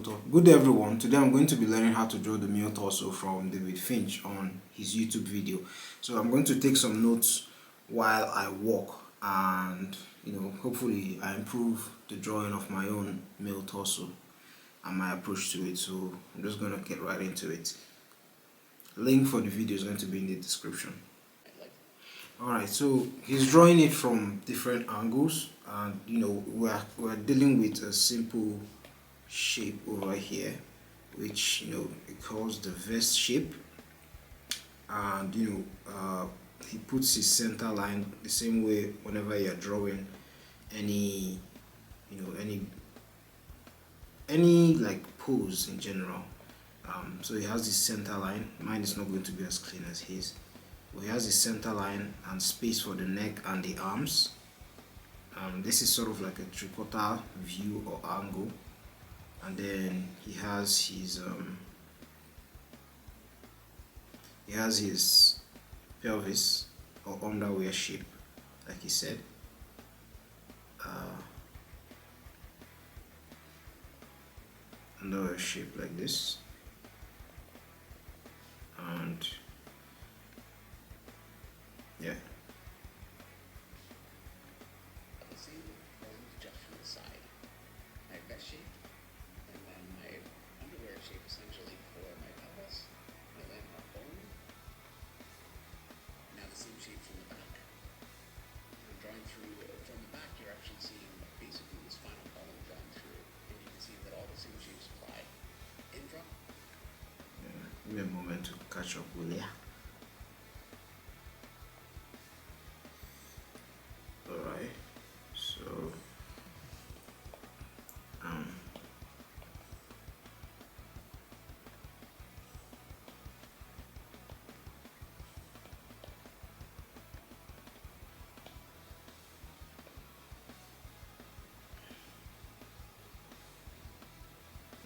Good day everyone, today I'm going to be learning how to draw the male torso from David Finch on his YouTube video. So I'm going to take some notes while I walk and hopefully I improve the drawing of my own male torso and my approach to it. So I'm just going to get right into it. Link for the video is going to be in the description. Alright, so he's drawing it from different angles and we're dealing with a simple shape over here, which it calls the vest shape, and he puts his center line the same way whenever you're drawing any any like pose in general. So he has this center line. Mine is not going to be as clean as his, but he has the center line and space for the neck and the arms. This is sort of like a three-quarter view or angle, and then he has his pelvis or underwear shape, like he said. Underwear shape like this, and yeah. Just from the side, my vest shape, and then my underwear shape essentially for my pelvis, my landmark bone. Now the same shape from the back. I'm drawing through from the back. You're actually seeing basically this final column drawn through, and you can see that all the same shapes apply in draw. Yeah, give me a moment to catch up with you. Alright, so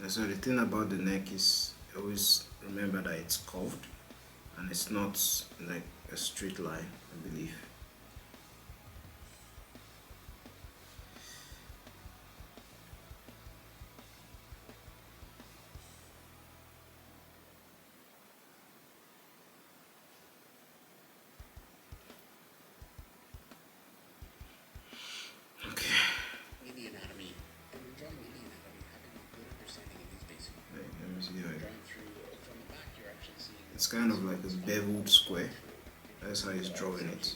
so the thing about the neck is always remember that it's curved and it's not like a straight line, I believe. In the anatomy, and when drawing in the anatomy, having a good understanding of these basic. Let me see how Drawing through from the back, you're actually seeing. it's kind of like a beveled square. That's how he's drawing it.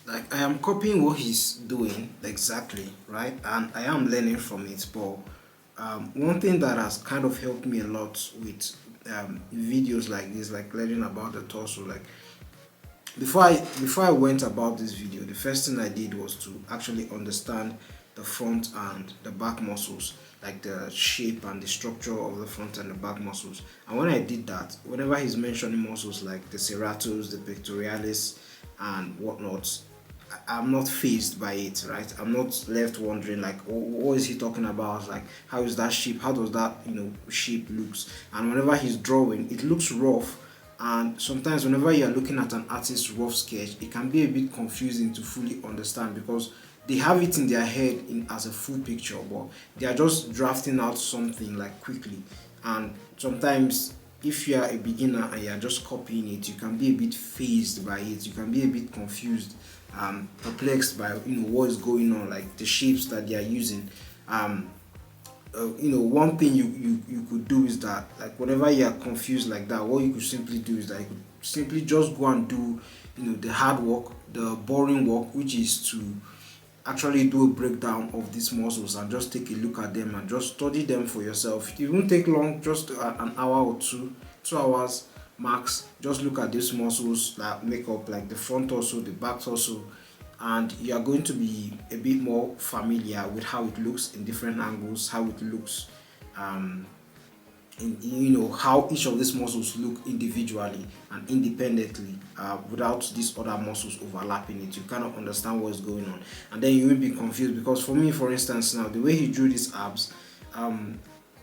Like, I am copying what he's doing exactly, right? And I am learning from it. But one thing that has kind of helped me a lot with videos like this, like learning about the torso, like before I went about this video, the first thing I did was to actually understand the front and the back muscles, like the shape and the structure of the front and the back muscles. And when I did that, whenever he's mentioning muscles like the serratus, the pectoralis and whatnot, I'm not fazed by it, right? I'm not left wondering like, oh, what is he talking about? Like, how is that shape? How does that shape looks? And whenever he's drawing, it looks rough. And sometimes whenever you're looking at an artist's rough sketch, it can be a bit confusing to fully understand because they have it in their head as a full picture, but they are just drafting out something like quickly. And sometimes if you are a beginner and you are just copying it, you can be a bit fazed by it. You can be a bit confused, perplexed by what is going on, like the shapes that they are using. One thing you could do is that, like, whenever you are confused like that, what you could simply do is that you could simply just go and do the hard work, the boring work, which is to actually do a breakdown of these muscles and just take a look at them and just study them for yourself. It won't take long, just an hour or 2 hours max. Just look at these muscles that make up like the front torso, the back torso, and you are going to be a bit more familiar with how it looks in different angles, how it looks how each of these muscles look individually and independently, without these other muscles overlapping it. You cannot understand what's going on, and then you will be confused. Because for me, for instance, now the way he drew these abs,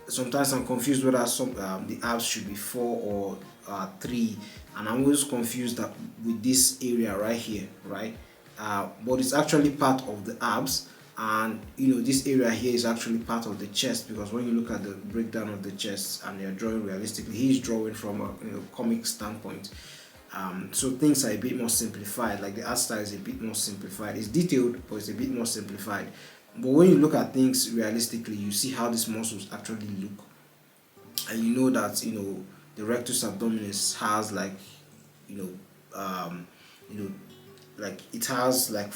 sometimes I'm confused whether the abs should be 4 or 3, and I'm always confused that with this area right here, right? But it's actually part of the abs, and this area here is actually part of the chest, because when you look at the breakdown of the chest and you're drawing realistically, he's drawing from a comic standpoint. So things are a bit more simplified, like the art style is a bit more simplified. It's detailed, but it's a bit more simplified. But when you look at things realistically, you see how these muscles actually look, and you know that the rectus abdominis has like you know um, you know like it has like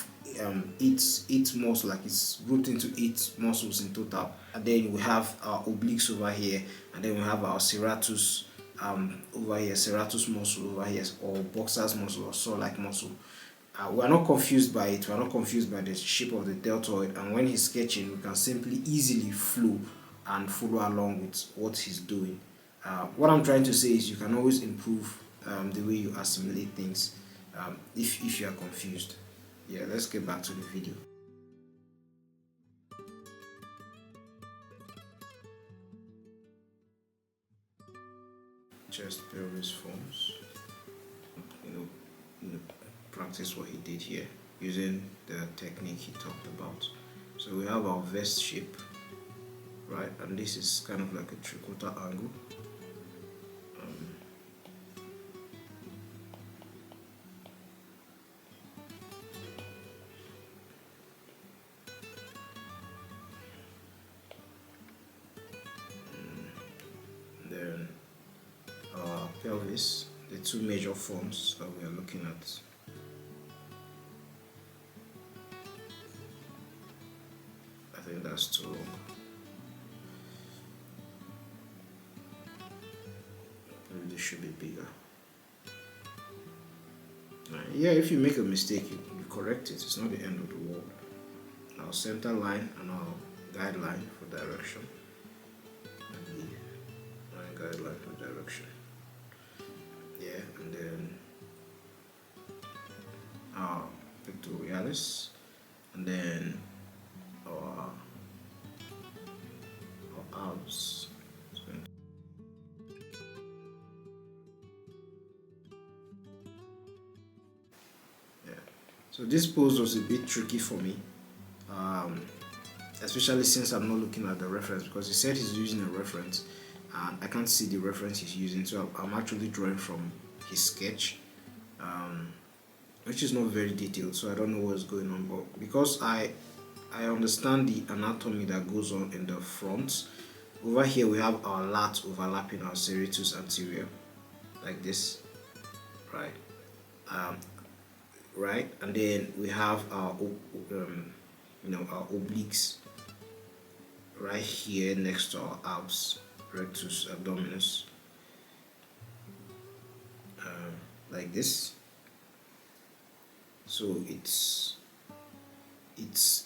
eight muscles, like it's grouped into 8 muscles in total. And then we have our obliques over here, and then we have our serratus over here, serratus muscle over here, or boxer's muscle, or saw-like muscle. We are not confused by it. We are not confused by the shape of the deltoid, and when he's sketching, we can simply easily flow and follow along with what he's doing. What I'm trying to say is you can always improve the way you assimilate things, if you are confused. Yeah, let's get back to the video. Chest pelvis forms. You know, practice what he did here using the technique he talked about. So we have our vest shape, right? And this is kind of like a three-quarter angle. Then our pelvis, the 2 major forms that we are looking at. I think that's too long. Maybe this should be bigger. Yeah, if you make a mistake, you correct it. It's not the end of the world. Our center line and our guideline for direction. Guideline for direction. Yeah, and then our pectoralis, and then our abs. Yeah. So this pose was a bit tricky for me, especially since I'm not looking at the reference, because he said he's using a reference and I can't see the reference he's using, so I'm actually drawing from his sketch, which is not very detailed, so I don't know what's going on. But because I understand the anatomy that goes on in the front, over here we have our lat overlapping our serratus anterior, like this, right? Right, and then we have our our obliques right here next to our abs, rectus abdominis, like this. So it's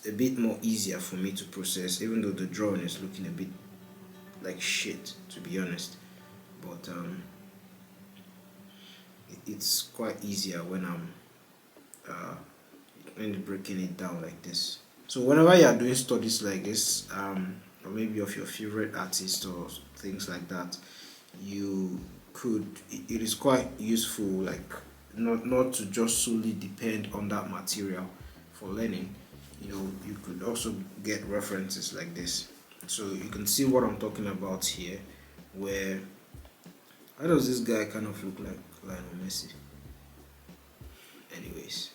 a bit more easier for me to process, even though the drawing is looking a bit like shit, to be honest. But it's quite easier when I'm breaking it down like this. So whenever you are doing studies like this, or maybe of your favorite artist or things like that, you could, it is quite useful, like not to just solely depend on that material for learning. You could also get references like this, so you can see what I'm talking about here. Where, how does this guy kind of look like Lionel Messi? Anyways,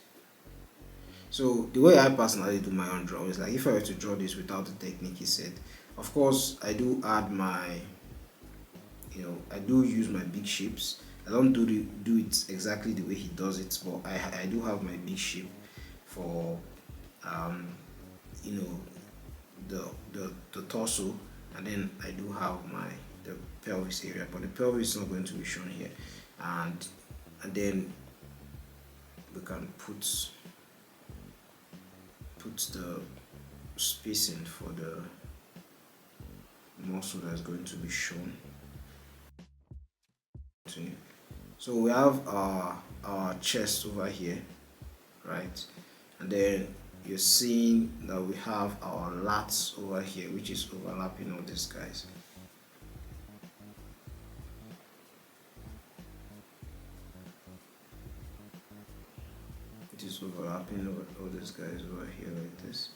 so the way I personally do my own drawing is like, if I were to draw this without the technique he said, of course I do add my, I do use my big shapes. I don't do it exactly the way he does it, but I do have my big shape for the torso, and then I do have the pelvis area, but the pelvis is not going to be shown here, and then we can put the spacing for the muscle that's going to be shown. So we have our chest over here, right? And then you're seeing that we have our lats over here, which is overlapping all these guys. It is overlapping all these guys over here like this.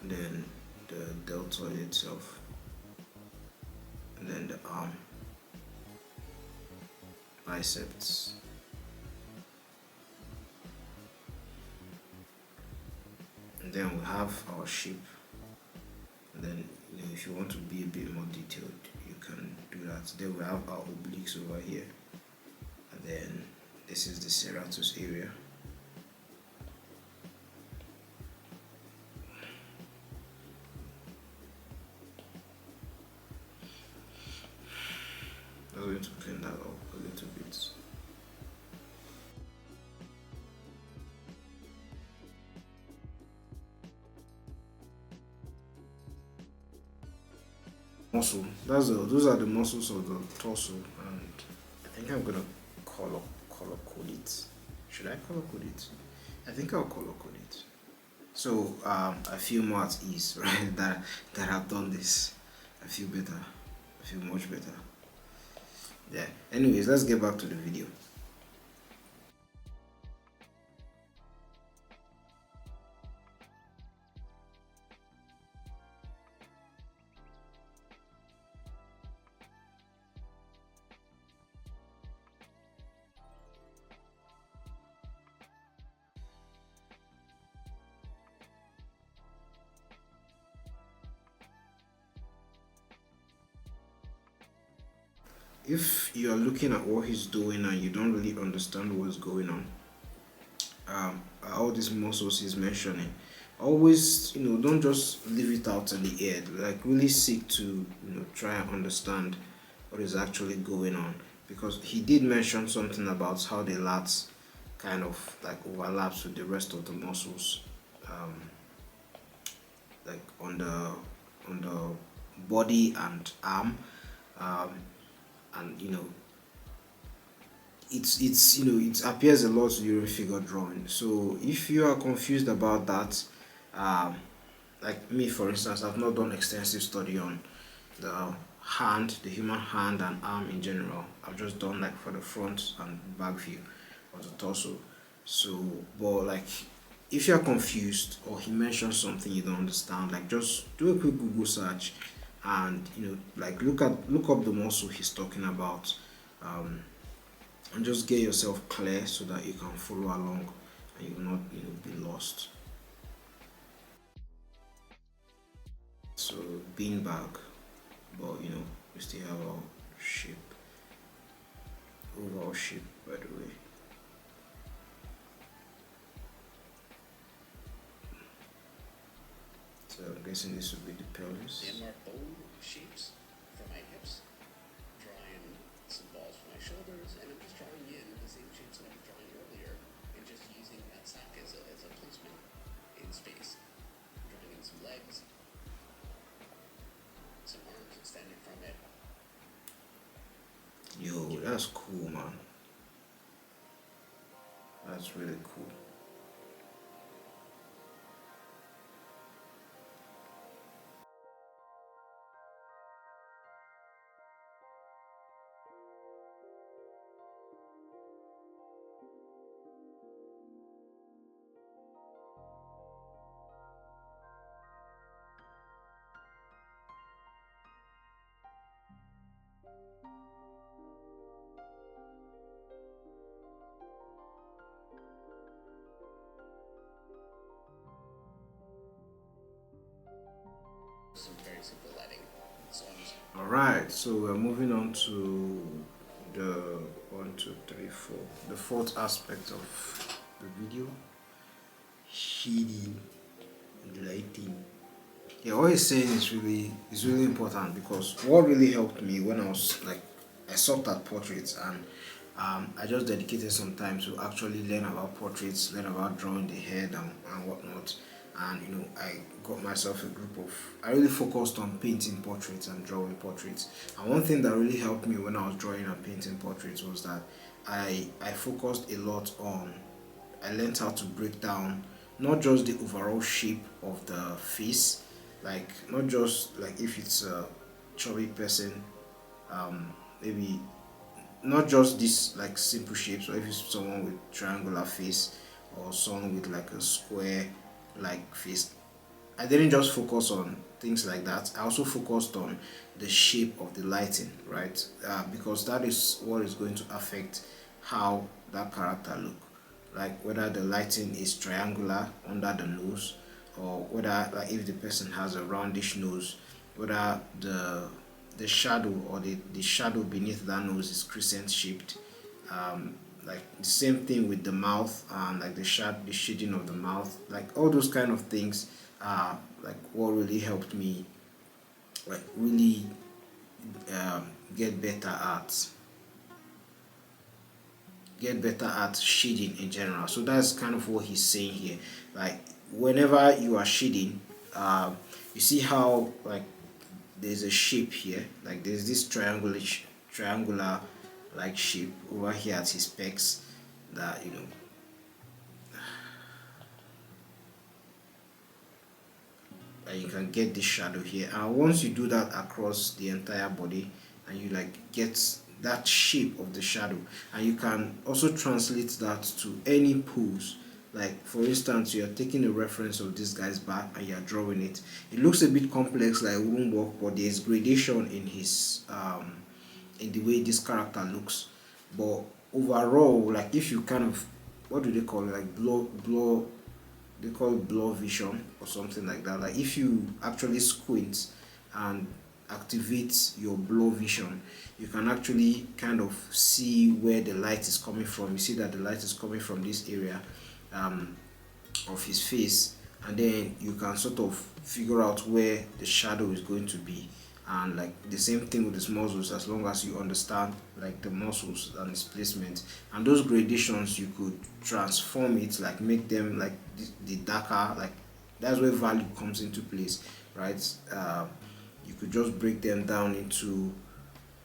And then the deltoid itself, and then the arm, biceps, and then we have our shape. And then if you want to be a bit more detailed, you can do that. Then we have our obliques over here, and then this is the serratus area. I'm going to clean that up a little bit. Muscle. Those are the muscles of the torso, and I think I'm gonna color code it. Should I color code it? I think I'll color code it. So I feel more at ease, right? that I've done this. I feel better. I feel much better. Yeah. Anyways, let's get back to the video. If you are looking at what he's doing and you don't really understand what's going on, all these muscles he's mentioning, always don't just leave it out in the air. Like really seek to try and understand what is actually going on, because he did mention something about how the lats kind of like overlaps with the rest of the muscles, like on the body and arm, and it appears a lot during figure drawing. So if you are confused about that, like me for instance, I've not done extensive study on the human hand and arm in general. I've just done like for the front and back view of the torso. So but like if you're confused or he mentions something you don't understand, like just do a quick Google search and like look up the muscle he's talking about, and just get yourself clear so that you can follow along and you will not be lost. So beanbag, but we still have our shape, overall shape, by the way. So I'm guessing this would be the pelvis. And mark bow shapes for my hips, drawing some balls for my shoulders, and I'm just drawing in the same shapes that I was drawing earlier, and just using that sock as a placement in space. Drawing in some legs, some arms extended from it. Yo, that's cool, man. That's really cool. Some very simple lighting. So I'm just Alright, so we're moving on to the 1, 2, 3, 4, the fourth aspect of the video: shading and lighting. Yeah, what he's saying is really important, because what really helped me when I sucked at portraits, and I just dedicated some time to actually learn about portraits, learn about drawing the head and whatnot. and I got myself a group of, I really focused on painting portraits and drawing portraits. And one thing that really helped me when I was drawing and painting portraits was that I focused a lot on, I learned how to break down not just the overall shape of the face, like not just like if it's a chubby person, maybe not just this like simple shapes, or if it's someone with triangular face or someone with like a square like face. I didn't just focus on things like that. I also focused on the shape of the lighting, right? Because that is what is going to affect how that character look. Like whether the lighting is triangular under the nose, or whether like if the person has a roundish nose, whether the shadow or the shadow beneath that nose is crescent shaped. Like the same thing with the mouth and like the shading of the mouth, like all those kind of things are like what really helped me like really um, get better at shading in general. So that's kind of what he's saying here. Like whenever you are shading, you see how like there's a shape here, like there's this triangular like shape over here at his pecs, that and you can get this shadow here. And once you do that across the entire body and you like get that shape of the shadow, and you can also translate that to any pose. Like for instance, you are taking a reference of this guy's back and you are drawing it. It looks a bit complex, like it won't work, but there's gradation in his in the way this character looks. But overall, like if you kind of, what do they call it, like blow, they call it blur vision or something like that. Like if you actually squint and activate your blur vision, you can actually kind of see where the light is coming from. You see that the light is coming from this area um, of his face, and then you can sort of figure out where the shadow is going to be. And like the same thing with his muscles, as long as you understand like the muscles and its placement and those gradations, you could transform it, like make them like the darker, like that's where value comes into place, right? You could just break them down into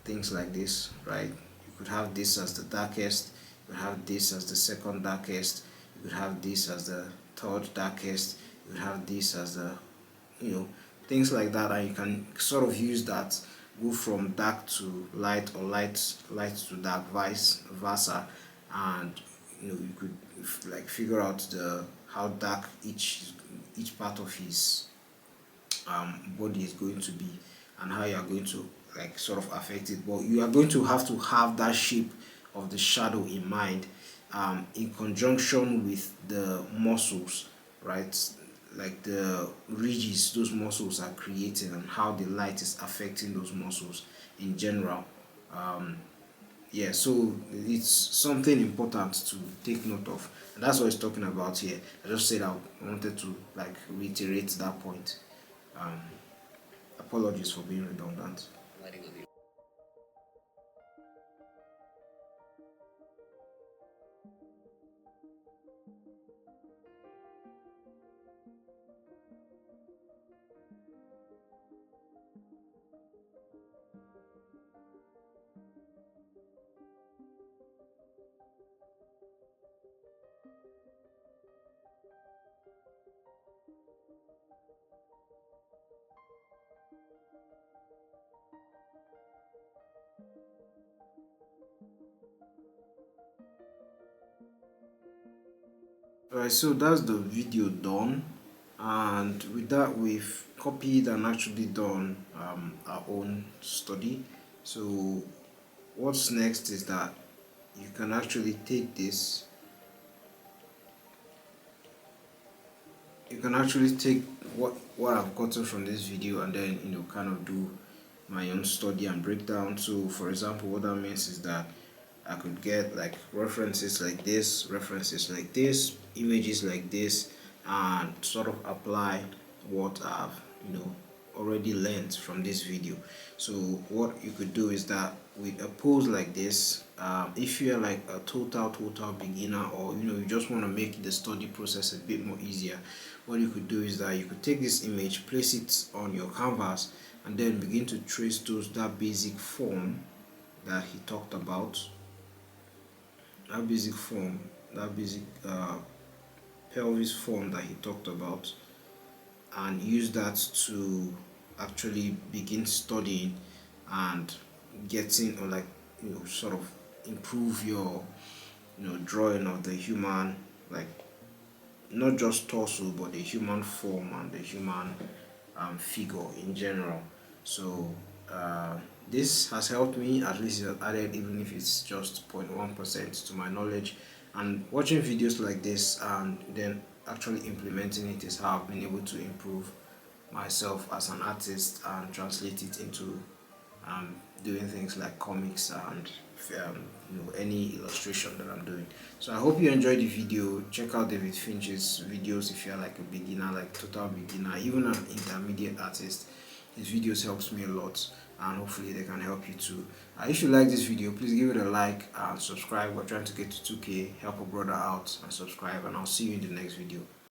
things like this, right? You could have this as the darkest, you could have this as the second darkest, you could have this as the third darkest, you could have this as the, you know, things like that, and you can sort of use that, go from dark to light or light to dark, vice versa, and you could like figure out the how dark each part of his body is going to be, and how you are going to like sort of affect it. But you are going to have that shape of the shadow in mind, in conjunction with the muscles, right? Like the ridges those muscles are creating and how the light is affecting those muscles in general. Yeah, so it's something important to take note of, and that's what he's talking about here. I just said I wanted to like reiterate that point. um, Apologies for being redundant. lighting on the Alright, so that's the video done, and with that we've copied and actually done our own study. So what's next is that you can actually take this, you can actually take what I've gotten from this video, and then kind of do my own study and breakdown. So for example, what that means is that I could get like references like this, images like this, and sort of apply what I've already learned from this video. So what you could do is that with a pose like this, if you're like a total beginner, or you just want to make the study process a bit more easier, what you could do is that you could take this image, place it on your canvas, and then begin to trace that basic form that he talked about, that basic form, that basic pelvis form that he talked about, and use that to actually begin studying and getting, or like, sort of improve your drawing of the human, like not just torso but the human form and the human figure in general. So this has helped me, at least it has added, even if it's just 0.1% to my knowledge. And watching videos like this and then actually implementing it is how I've been able to improve myself as an artist and translate it into doing things like comics and any illustration that I'm doing. So I hope you enjoyed the video. Check out David Finch's videos if you're like a beginner, like total beginner, even an intermediate artist. His videos helps me a lot, and hopefully they can help you too. If you like this video, please give it a like and subscribe. We're trying to get to 2K. Help a brother out and subscribe, and I'll see you in the next video.